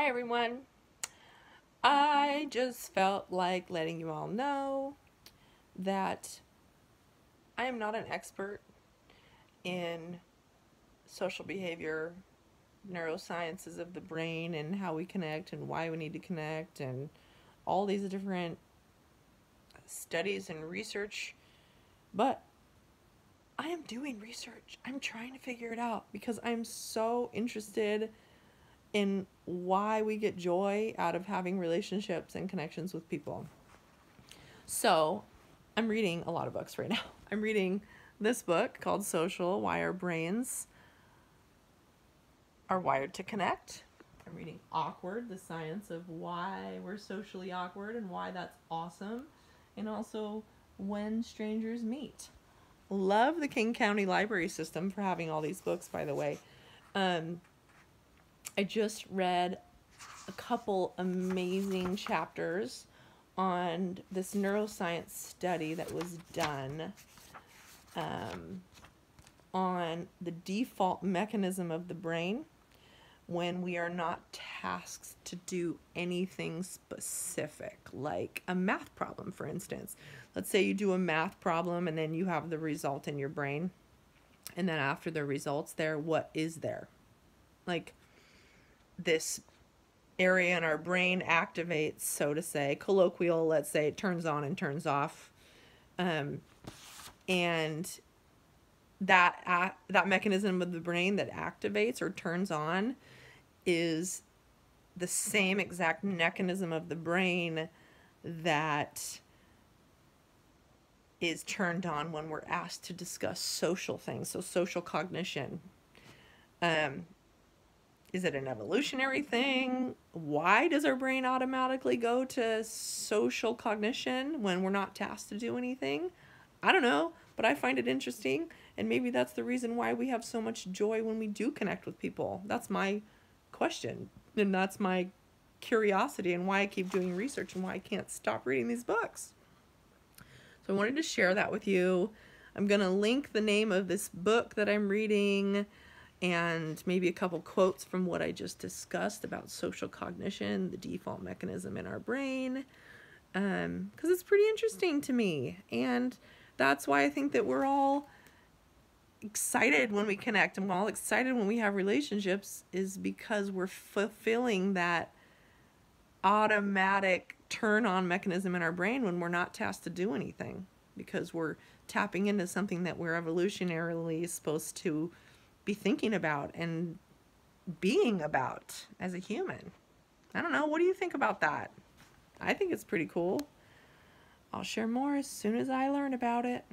Hi everyone. I just felt like letting you all know that I am not an expert in social behavior, neurosciences of the brain, and how we connect and why we need to connect, and all these different studies and research. But I am doing research. I'm trying to figure it out because I'm so interested in why we get joy out of having relationships and connections with people. So, I'm reading a lot of books right now. I'm reading this book called Social: Why Our Brains Are Wired to Connect. I'm reading Awkward: The Science of Why We're Socially Awkward and Why That's Awesome. And also When Strangers Meet. Love the King County Library System for having all these books, by the way. I just read a couple amazing chapters on this neuroscience study that was done on the default mechanism of the brain when we are not tasked to do anything specific, like a math problem, for instance. Let's say you do a math problem and then you have the result in your brain, and then after the results there, what is there? Like, this area in our brain activates, so to say, colloquial, let's say it turns on and turns off. And that mechanism of the brain that activates or turns on is the same exact mechanism of the brain that is turned on when we're asked to discuss social things, so social cognition. Is it an evolutionary thing? Why does our brain automatically go to social cognition when we're not tasked to do anything? I don't know, but I find it interesting, and maybe that's the reason why we have so much joy when we do connect with people. That's my question, and that's my curiosity, and why I keep doing research, and why I can't stop reading these books. So I wanted to share that with you. I'm going to link the name of this book that I'm reading and maybe a couple quotes from what I just discussed about social cognition, the default mechanism in our brain, because it's pretty interesting to me. And that's why I think that we're all excited when we connect and we're all excited when we have relationships, is because we're fulfilling that automatic turn-on mechanism in our brain when we're not tasked to do anything, because we're tapping into something that we're evolutionarily supposed to be thinking about and being about as a human. I don't know. What do you think about that? I think it's pretty cool. I'll share more as soon as I learn about it.